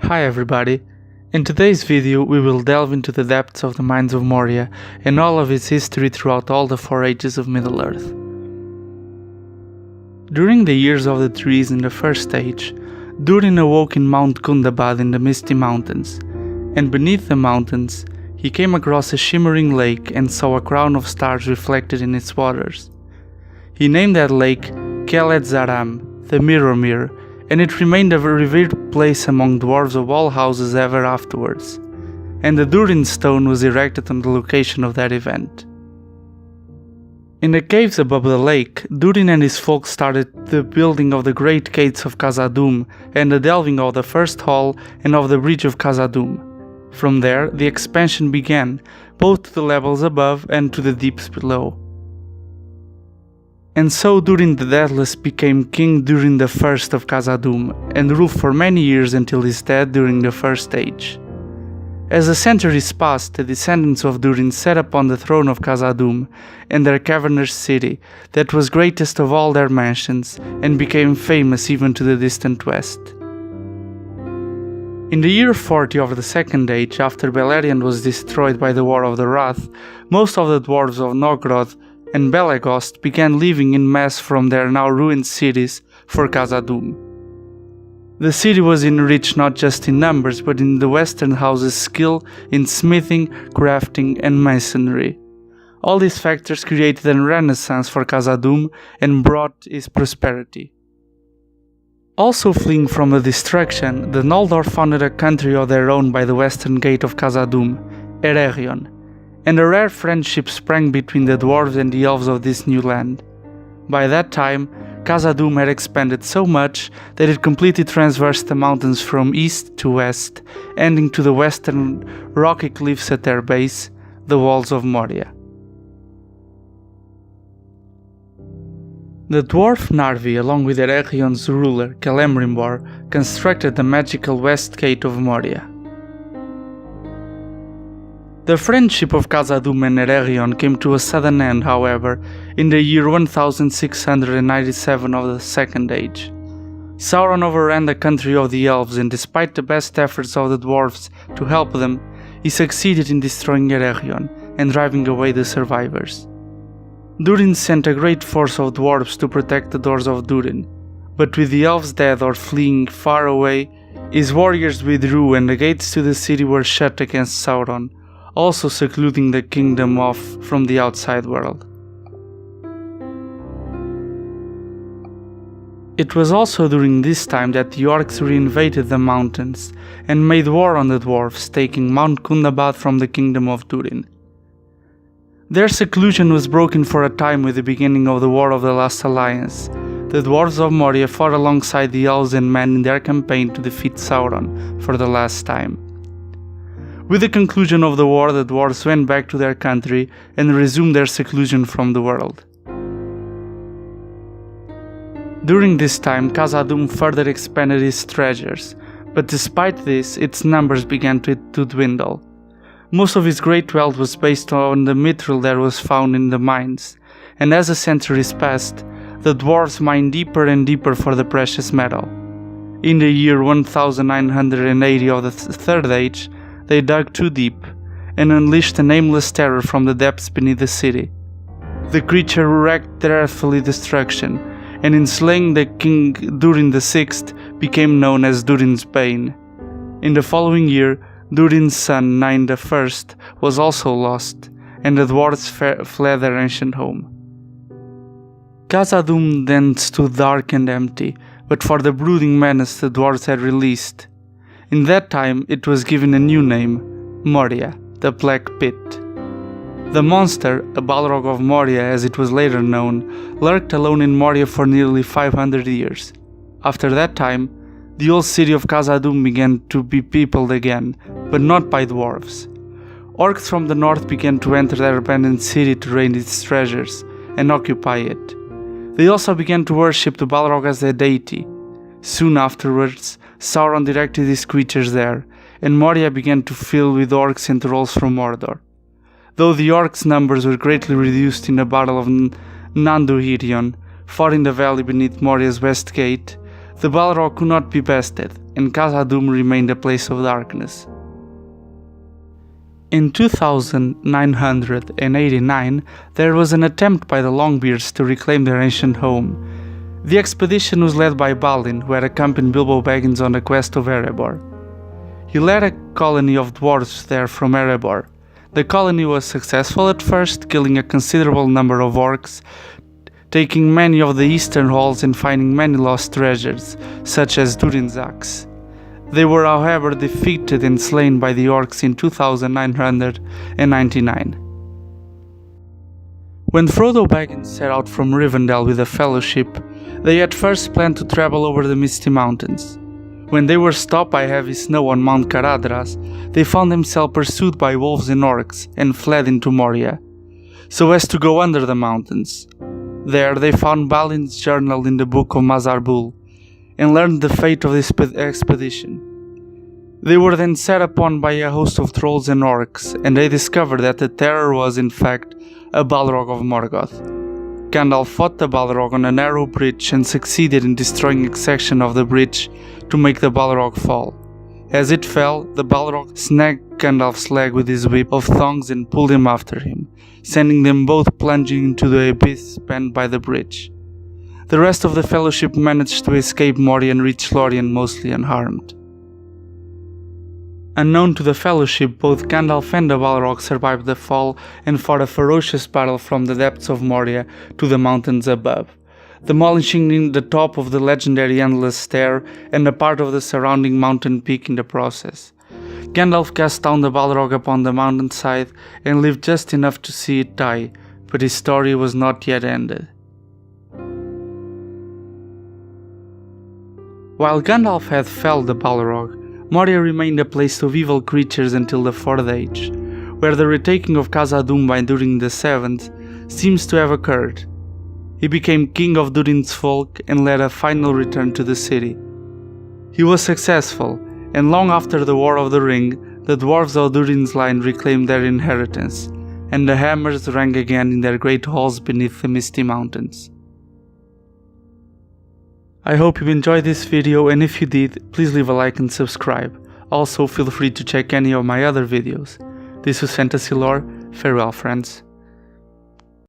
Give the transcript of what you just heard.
Hi everybody, in today's video we will delve into the depths of the Mines of Moria and all of its history throughout all the 4 ages of Middle-earth. During the years of the trees in the first age, Durin awoke in Mount Kundabad in the Misty Mountains, and beneath the mountains he came across a shimmering lake and saw a crown of stars reflected in its waters. He named that lake Khazad-dûm, the Mirror, and it remained a revered place among dwarves of all houses ever afterwards, and the Durin stone was erected on the location of that event. In the caves above the lake, Durin and his folk started the building of the great gates of Khazad-dûm and the delving of the first hall and of the bridge of Khazad-dûm. From there, the expansion began, both to the levels above and to the deeps below. And so Durin the Deathless became King Durin I of Khazad-dûm and ruled for many years until his death during the First Age. As the centuries passed, the descendants of Durin sat upon the throne of Khazad-dûm and their cavernous city that was greatest of all their mansions and became famous even to the distant west. In the year 40 of the Second Age, after Beleriand was destroyed by the War of the Wrath, most of the dwarves of Novgorod and Belegost began leaving in mass from their now ruined cities for Khazad-dûm. The city was enriched not just in numbers but in the western houses' skill in smithing, crafting and masonry. All these factors created a renaissance for Khazad-dûm and brought its prosperity. Also fleeing from the destruction, the Noldor founded a country of their own by the western gate of Khazad-dûm, Eregion, and a rare friendship sprang between the dwarves and the elves of this new land. By that time, Khazad-dûm had expanded so much that it completely traversed the mountains from east to west, ending to the western rocky cliffs at their base, the walls of Moria. The dwarf Narvi, along with Eregion's ruler Celebrimborr, constructed the magical west gate of Moria. The friendship of Khazad-dûm and Eregion came to a sudden end, however, in the year 1697 of the Second Age. Sauron overran the country of the elves, and despite the best efforts of the dwarves to help them, he succeeded in destroying Eregion and driving away the survivors. Durin sent a great force of dwarves to protect the doors of Durin, but with the elves dead or fleeing far away, his warriors withdrew and the gates to the city were shut against Sauron, also secluding the kingdom off from the outside world. It was also during this time that the orcs reinvaded the mountains and made war on the dwarves, taking Mount Kundabad from the kingdom of Durin. Their seclusion was broken for a time with the beginning of the War of the Last Alliance. The dwarves of Moria fought alongside the elves and men in their campaign to defeat Sauron for the last time. With the conclusion of the war, the dwarves went back to their country and resumed their seclusion from the world. During this time, Khazad-dûm further expanded its treasures, but despite this, its numbers began to dwindle. Most of its great wealth was based on the mithril that was found in the mines, and as the centuries passed, the dwarves mined deeper and deeper for the precious metal. In the year 1980 of the Third Age, they dug too deep and unleashed a nameless terror from the depths beneath the city. The creature wreaked dreadful destruction, and in slaying the king Durin VI became known as Durin's Bane. In the following year, Durin's son Nain I was also lost, and the dwarves fled their ancient home. Khazad-dûm then stood dark and empty, but for the brooding menace the dwarves had released. In that time, it was given a new name, Moria, the Black Pit. The monster, a Balrog of Moria as it was later known, lurked alone in Moria for nearly 500 years. After that time, the old city of Khazad-dûm began to be peopled again, but not by dwarves. Orcs from the north began to enter their abandoned city to raid its treasures and occupy it. They also began to worship the Balrog as their deity. Soon afterwards, Sauron directed his creatures there, and Moria began to fill with orcs and trolls from Mordor. Though the orcs' numbers were greatly reduced in the Battle of Nanduhirion, fought in the valley beneath Moria's west gate, the Balrog could not be bested, and Khazad-dûm remained a place of darkness. In 2989, there was an attempt by the Longbeards to reclaim their ancient home. The expedition was led by Balin, who had accompanied Bilbo Baggins on a quest of Erebor. He led a colony of dwarves there from Erebor. The colony was successful at first, killing a considerable number of orcs, taking many of the eastern halls and finding many lost treasures, such as Durin's axe. They were however defeated and slain by the orcs in 2999. When Frodo Baggins set out from Rivendell with the Fellowship, they at first planned to travel over the Misty Mountains. When they were stopped by heavy snow on Mount Caradhras, they found themselves pursued by wolves and orcs and fled into Moria, so as to go under the mountains. There they found Balin's journal in the Book of Mazarbul, and learned the fate of this expedition. They were then set upon by a host of trolls and orcs, and they discovered that the terror was in fact a Balrog of Morgoth. Gandalf fought the Balrog on a narrow bridge and succeeded in destroying a section of the bridge to make the Balrog fall. As it fell, the Balrog snagged Gandalf's leg with his whip of thongs and pulled him after him, sending them both plunging into the abyss spanned by the bridge. The rest of the Fellowship managed to escape Moria and reach Lorien mostly unharmed. Unknown to the Fellowship, both Gandalf and the Balrog survived the fall and fought a ferocious battle from the depths of Moria to the mountains above, demolishing the top of the legendary Endless Stair and a part of the surrounding mountain peak in the process. Gandalf cast down the Balrog upon the mountainside and lived just enough to see it die, but his story was not yet ended. While Gandalf had felled the Balrog, Moria remained a place of evil creatures until the Fourth Age, where the retaking of Khazad-dûm by Durin the Seventh seems to have occurred. He became king of Durin's folk and led a final return to the city. He was successful, and long after the War of the Ring, the dwarves of Durin's line reclaimed their inheritance, and the hammers rang again in their great halls beneath the Misty Mountains. I hope you enjoyed this video, and if you did, please leave a like and subscribe. Also, feel free to check any of my other videos. This was Fantasy Lore. Farewell, friends.